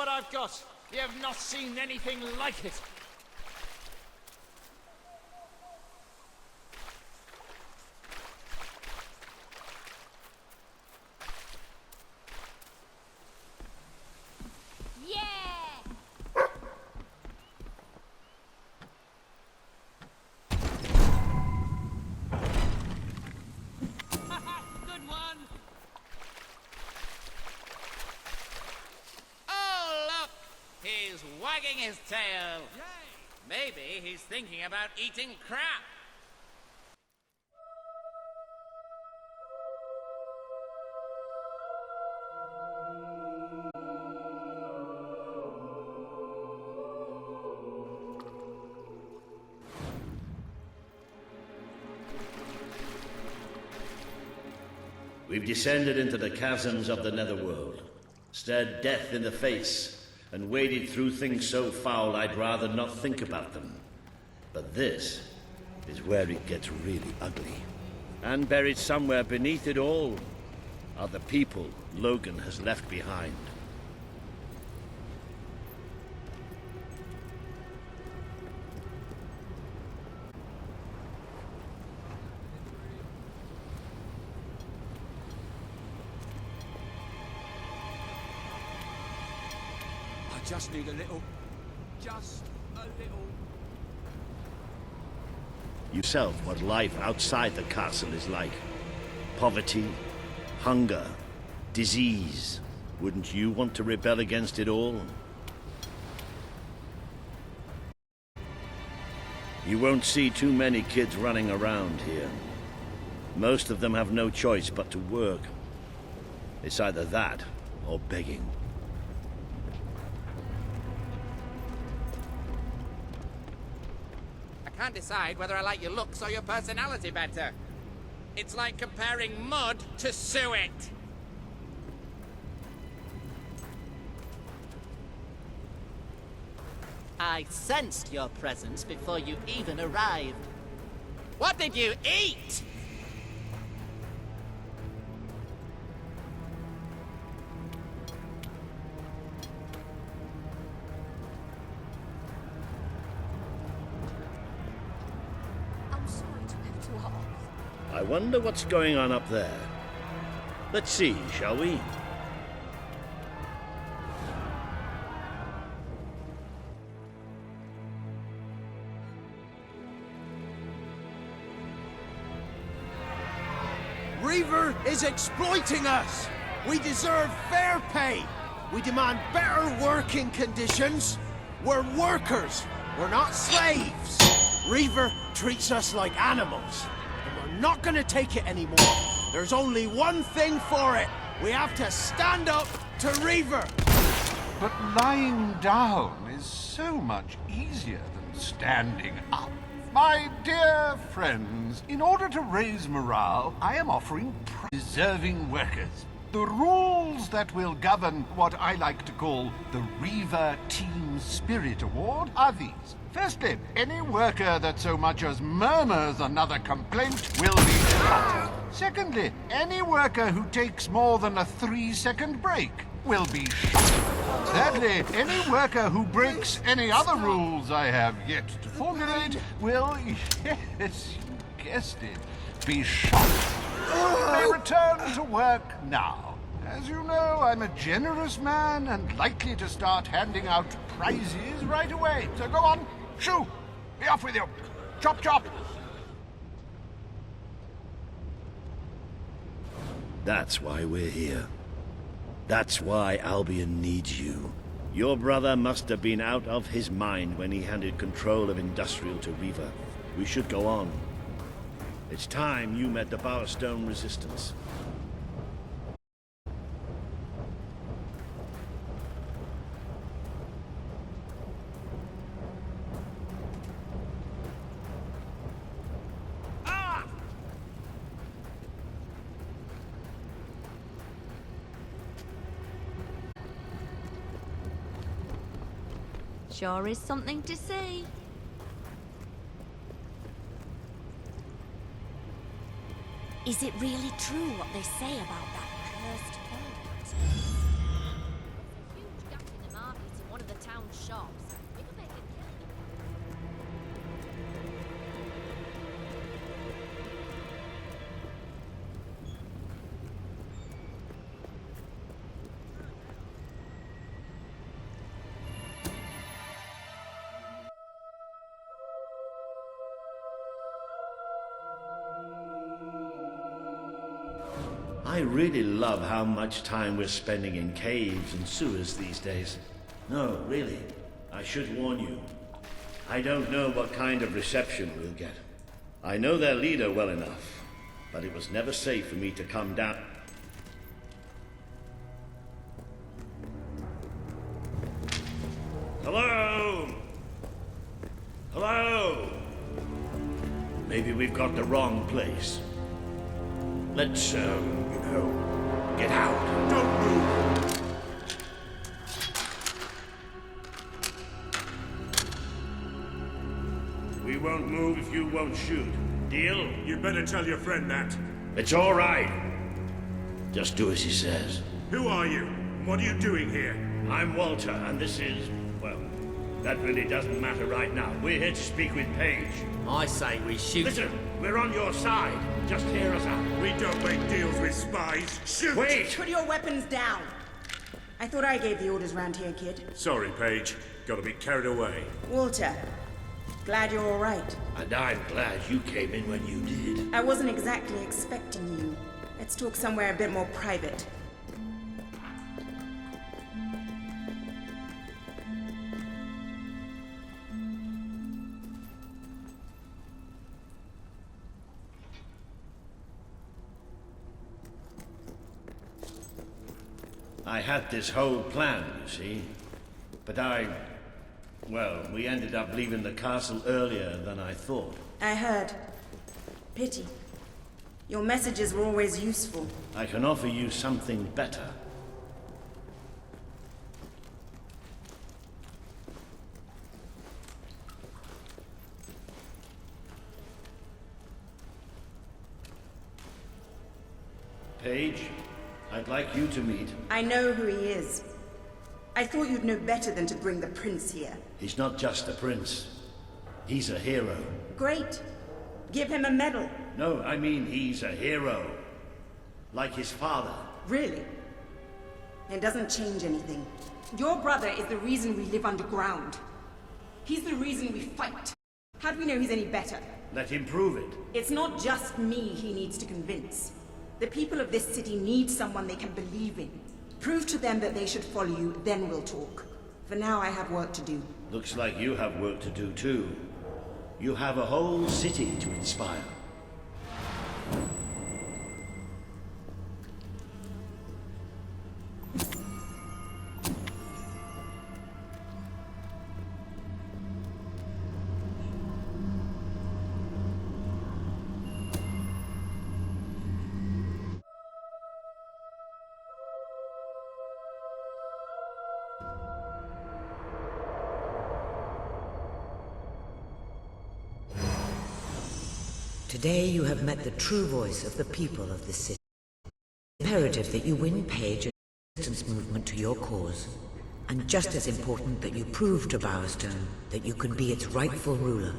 what I've got. You have not seen anything like it. He's wagging his tail. Yay. Maybe he's thinking about eating crap. We've descended into the chasms of the netherworld, stared death in the face, and waded through things so foul I'd rather not think about them. But this is where it gets really ugly. And buried somewhere beneath it all are the people Logan has left behind. Just need a little. Just a little. Yourself what life outside the castle is like. Poverty, hunger, disease. Wouldn't you want to rebel against it all? You won't see too many kids running around here. Most of them have no choice but to work. It's either that or begging. I can't decide whether I like your looks or your personality better. It's like comparing mud to suet. I sensed your presence before you even arrived. What did you eat? I wonder what's going on up there. Let's see, shall we? Reaver is exploiting us! We deserve fair pay! We demand better working conditions! We're workers! We're not slaves! Reaver treats us like animals. We're not gonna take it anymore. There's only one thing for it. We have to stand up to Reaver. But lying down is so much easier than standing up. My dear friends, in order to raise morale, I am offering deserving workers. The rules that will govern what I like to call the Reaver Team Spirit Award are these. Firstly, any worker that so much as murmurs another complaint will be shot. Secondly, any worker who takes more than a 3-second break will be shot. Thirdly, any worker who breaks any other rules I have yet to formulate will, yes, you guessed it, be shot. You may return to work now. As you know, I'm a generous man and likely to start handing out prizes right away. So go on, shoo! Be off with you! Chop, chop! That's why we're here. That's why Albion needs you. Your brother must have been out of his mind when he handed control of Industrial to Reaver. We should go on. It's time you met the Bowerstone Resistance. Sure is something to see. Is it really true what they say about that cursed bird? There's a huge gap in the market I really love how much time we're spending in caves and sewers these days. No, really, I should warn you. I don't know what kind of reception we'll get. I know their leader well enough, but it was never safe for me to come down. Hello? Hello? Maybe we've got the wrong place. Let's, get out. Don't move! We won't move if you won't shoot. Deal? You better tell your friend that. It's all right. Just do as he says. Who are you? What are you doing here? I'm Walter, and this is, well, that really doesn't matter right now. We're here to speak with Paige. I say we shoot. Listen, we're on your side. Just hear us out. We don't make deals with spies. Shoot! Wait! Put your weapons down. I thought I gave the orders round here, kid. Sorry, Paige. Got a bit carried away. Walter, glad you're all right. And I'm glad you came in when you did. I wasn't exactly expecting you. Let's talk somewhere a bit more private. I had this whole plan, you see. But well, we ended up leaving the castle earlier than I thought. I heard. Pity. Your messages were always useful. I can offer you something better. Paige, I'd like you to meet. I know who he is. I thought you'd know better than to bring the prince here. He's not just a prince. He's a hero. Great. Give him a medal. No, I mean he's a hero. Like his father. Really? It doesn't change anything. Your brother is the reason we live underground. He's the reason we fight. How do we know he's any better? Let him prove it. It's not just me he needs to convince. The people of this city need someone they can believe in. Prove to them that they should follow you, then we'll talk. For now, I have work to do. Looks like you have work to do too. You have a whole city to inspire. Today you have met the true voice of the people of this city. It's imperative that you win Paige and the resistance movement to your cause. And just as important that you prove to Bowerstone that you can be its rightful ruler.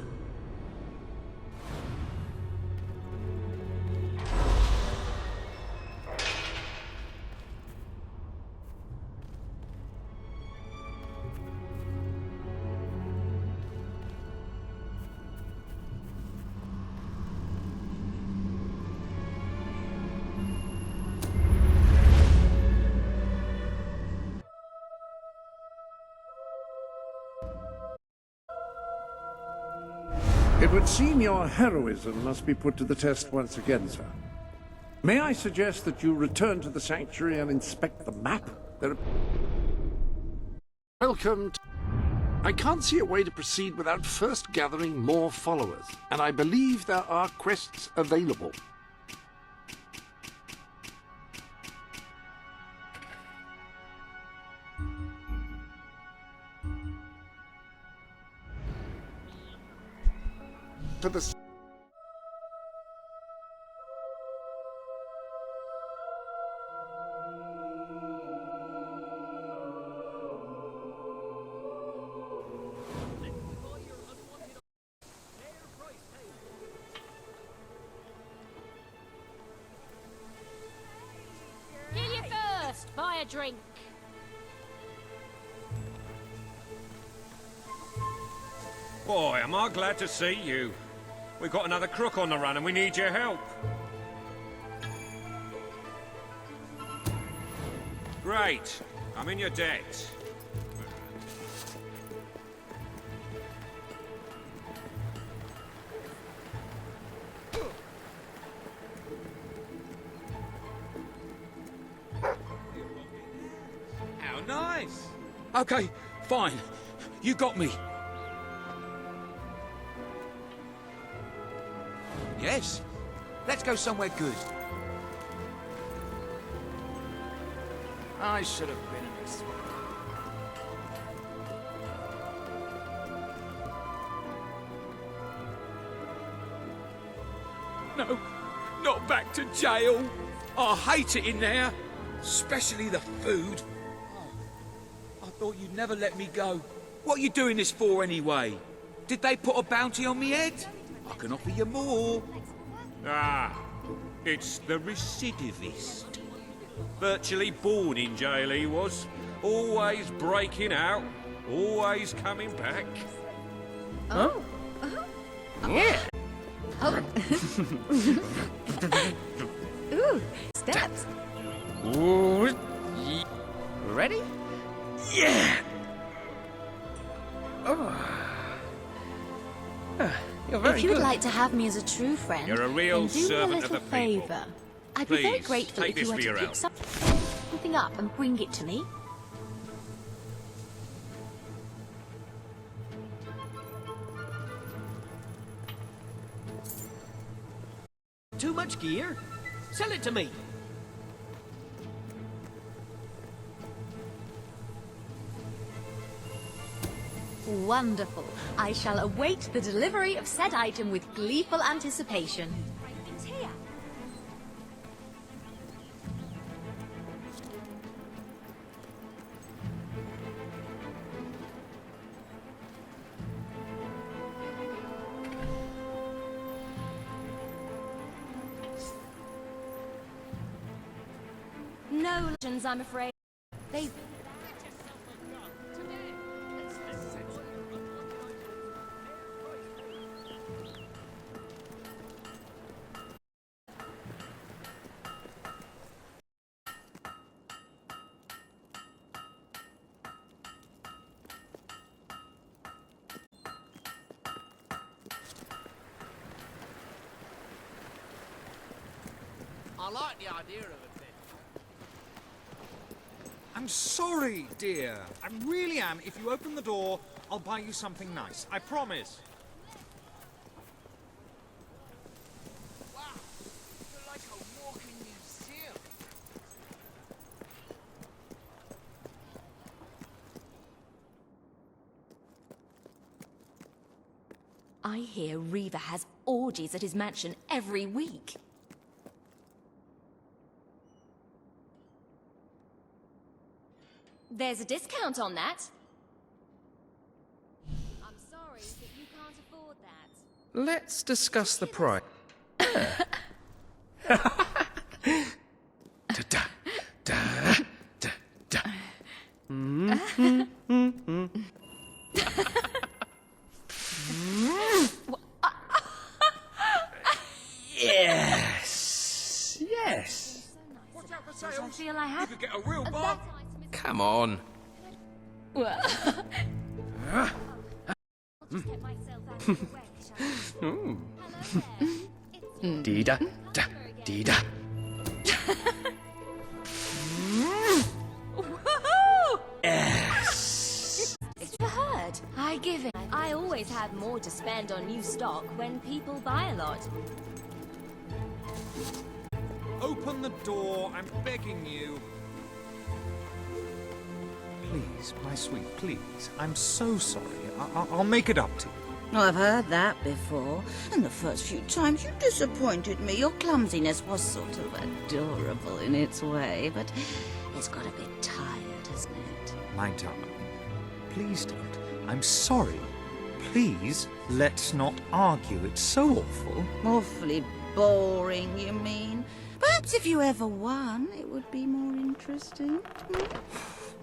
It would seem your heroism must be put to the test once again, sir. May I suggest that you return to the sanctuary and inspect the map? Welcome to... I can't see a way to proceed without first gathering more followers, and I believe there are quests available. To the... Here you first. Buy a drink. Boy, am I glad to see you. We've got another crook on the run and we need your help. Great. I'm in your debt. How nice. Okay, fine. You got me. Yes. Let's go somewhere good. I should have been in this. No, not back to jail. I hate it in there, especially the food. Oh, I thought you'd never let me go. What are you doing this for anyway? Did they put a bounty on me head? I can offer you more. Ah, it's the recidivist. Virtually born in jail he was. Always breaking out, always coming back. Oh. Yeah. Oh. Ooh, steps. Ooh. Ready? Yeah! You're very If you would good. like to have me as a true friend, You're a real then do me a servant little of the people. favour. I'd be very Please, grateful take if you this were for to your pick help. something up and bring it to me. Too much gear? Sell it to me. Wonderful. I shall await the delivery of said item with gleeful anticipation. It's here. No legends, I'm afraid. They... I like the idea of a bit. I'm sorry, dear. I really am. If you open the door, I'll buy you something nice. I promise. Wow, you're like a walking museum. I hear Reaver has orgies at his mansion every week. There's a discount on that. I'm sorry, but you can't afford that. Let's discuss the price. Yes. Yes. Watch out for I sales. feel I You have... could get a real bar. Come on. Well... I'll just get myself out of the way, shall I? Hello there. It's Dee-da, da, dee-da. Woohoo! Yes. It's the herd. I give it. I always have more to spend on new stock when people buy a lot. Open the door. I'm begging you. Please, my sweet, please. I'm so sorry. I'll make it up to you. I've heard that before, and the first few times you disappointed me. Your clumsiness was sort of adorable in its way, but it's got a bit tired, hasn't it? My darling, please don't. I'm sorry. Please, let's not argue. It's so awful. Awfully boring, you mean? Perhaps if you ever won, it would be more interesting.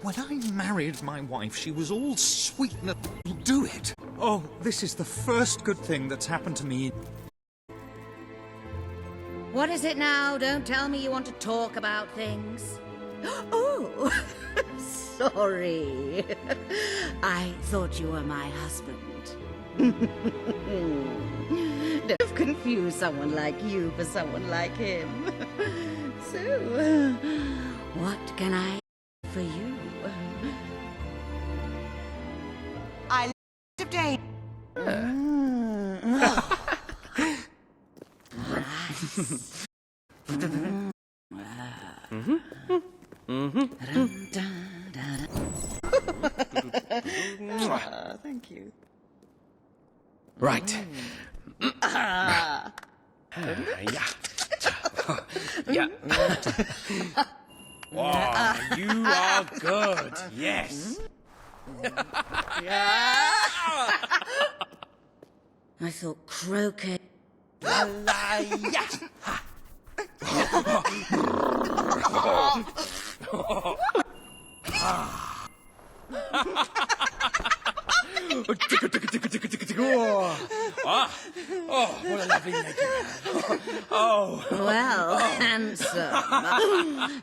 When I married my wife, she was all sweet and I'll do it. Oh, this is the first good thing that's happened to me. What is it now? Don't tell me you want to talk about things. Oh, sorry. I thought you were my husband. Don't confuse someone like you for someone like him. So, what can I do for you? I love day. Thank you. Right. Ah. Yeah. Yeah. Wow, you are good. Yes. I thought croquet. Oh, what a lovely leg you have. Oh. Well, handsome.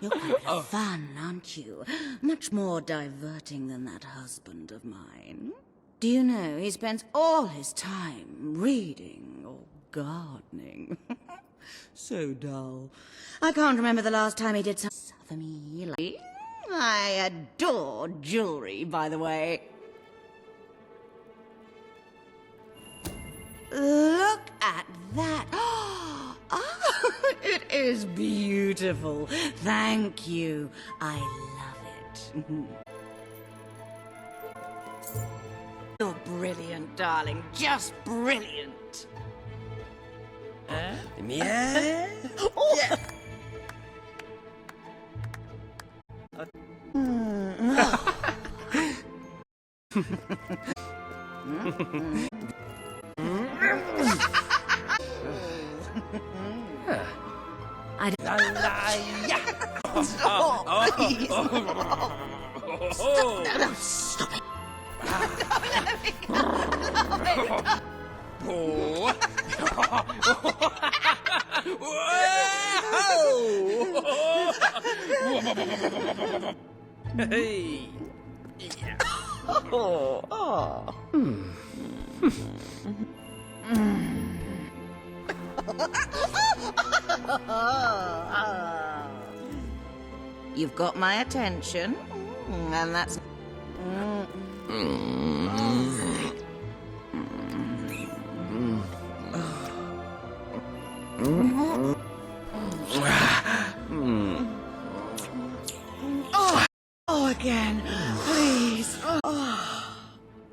You're quite fun, aren't you? Much more diverting than that husband of mine. Do you know he spends all his time reading or gardening? So dull. I can't remember the last time he did something for me. I adore jewelry, by the way. Look at that. Oh, it is beautiful. Thank you. I love it. You're brilliant, darling. Just brilliant. Yeah. Oh. Yeah. Stop, please. Stop it. Hey. You've got my attention, and that's... Oh, again, please.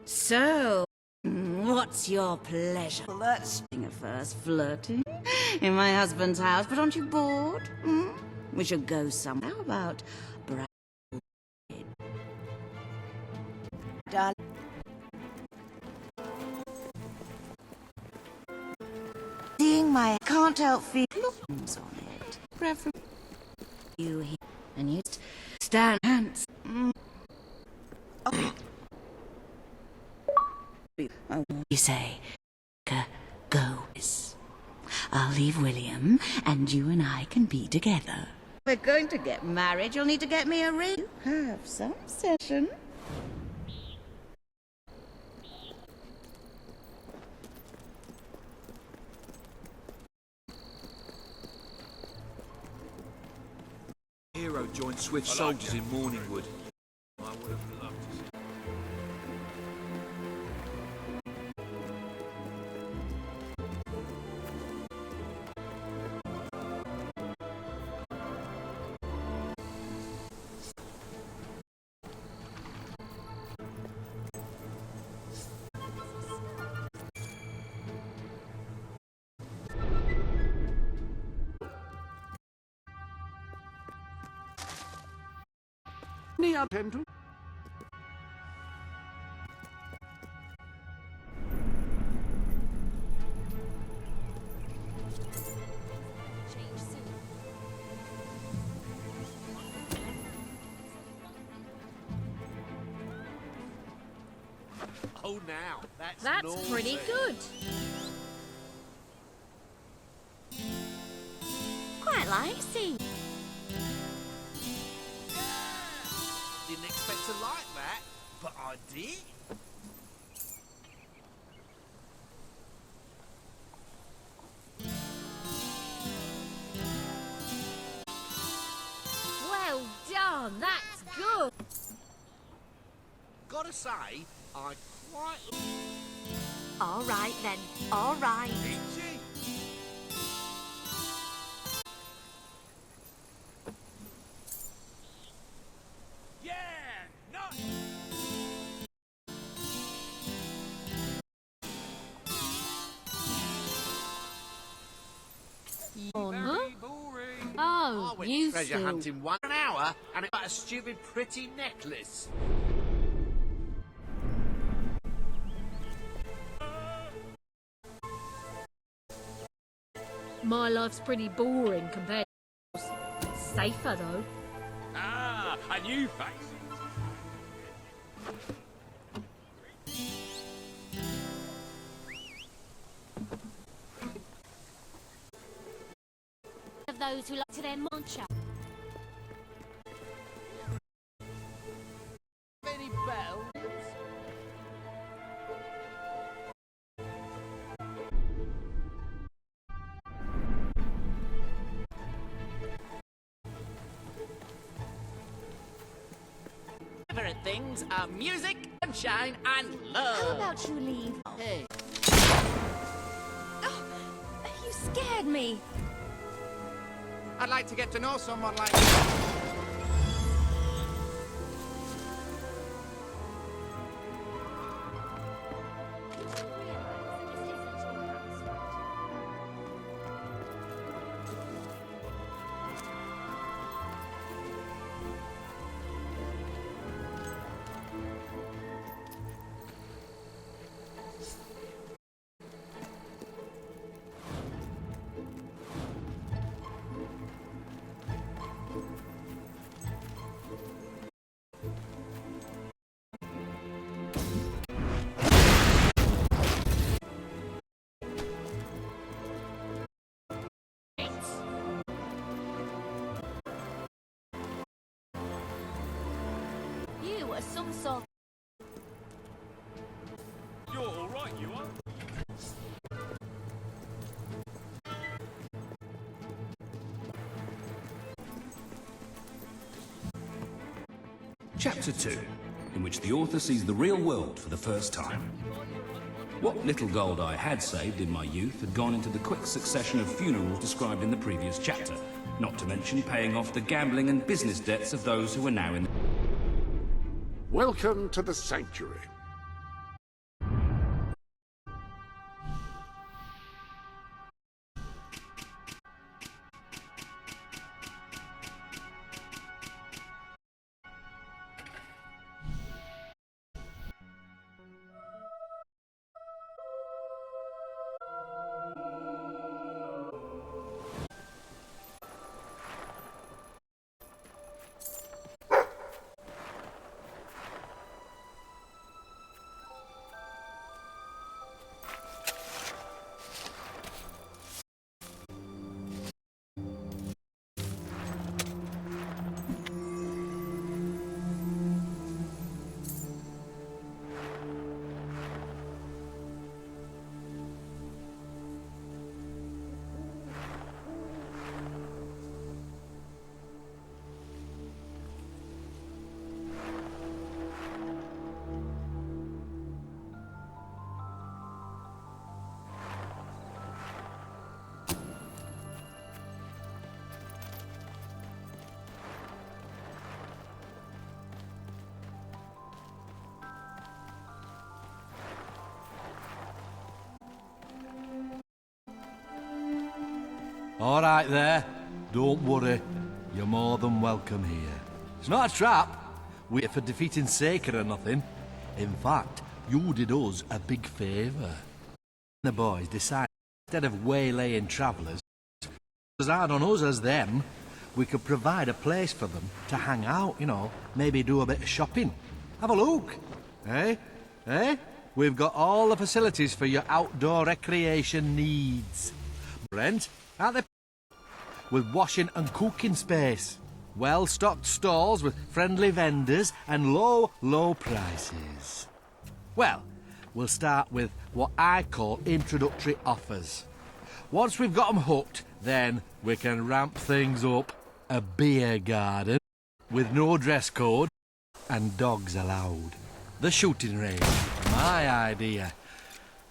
So, what's your pleasure? Well, that's a first flirting in my husband's house, but aren't you bored? We should go somewhere. How about darling? Seeing my can't help feelings on it. Preferably you here, and you stand hands. Oh, you say, go. I'll leave William, and you and I can be together. We're going to get married. You'll need to get me a ring. Have some session. Hero joined Swift soldiers in Morningwood. I would have loved to see. Attention. Oh, now, That's pretty good. Quite like seeing. idea. Well done, that's good. Gotta say, I quite... All right then, all right. Easy. Yeah, nice. Huh? Boring. Oh, I went you treasure two. hunting 1 hour, and it got a stupid pretty necklace. My life's pretty boring compared to yours. Safer though. Ah, a new face. Of those who like to their mantra. Any bells? Favorite things are music, sunshine, and love. How about you leave? Hey. Oh, you scared me. I'd like to get to know someone like... You are some sort. You're all right, you are. Chapter 2, in which the author sees the real world for the first time. What little gold I had saved in my youth had gone into the quick succession of funerals described in the previous chapter, not to mention paying off the gambling and business debts of those who were now in... Welcome to the Sanctuary. All right there. Don't worry. You're more than welcome here. It's not a trap. We're here for defeating Saker or nothing. In fact, you did us a big favour. The boys decided instead of waylaying travellers, as hard on us as them, we could provide a place for them to hang out, you know, maybe do a bit of shopping. Have a look. Eh? Eh? We've got all the facilities for your outdoor recreation needs. Brent, aren't they? With washing and cooking space. well-stocked stalls with friendly vendors and low, low prices. Well, we'll start with what I call introductory offers. Once we've got them hooked, then we can ramp things up. A beer garden with no dress code and dogs allowed. The shooting range, my idea.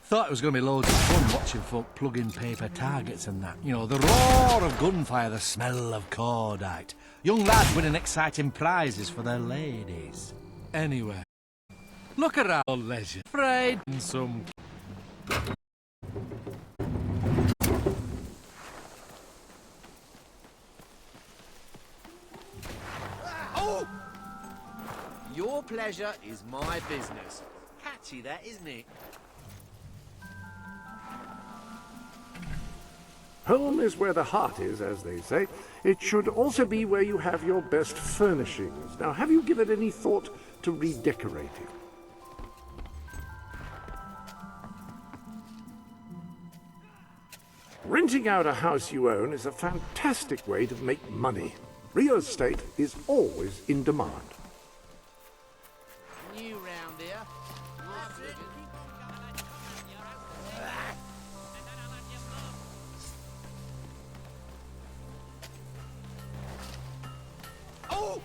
Thought it was going to be loads of fun watching folk plugging paper targets and that. You know, the roar of gunfire, the smell of cordite. Young lads winning exciting prizes for their ladies. Anyway, look around leisure. Afraid and some... Oh! Your pleasure is my business. Catchy that, isn't it? Home is where the heart is, as they say. It should also be where you have your best furnishings. Now, have you given any thought to redecorating? Renting out a house you own is a fantastic way to make money. Real estate is always in demand. New round here. Oh!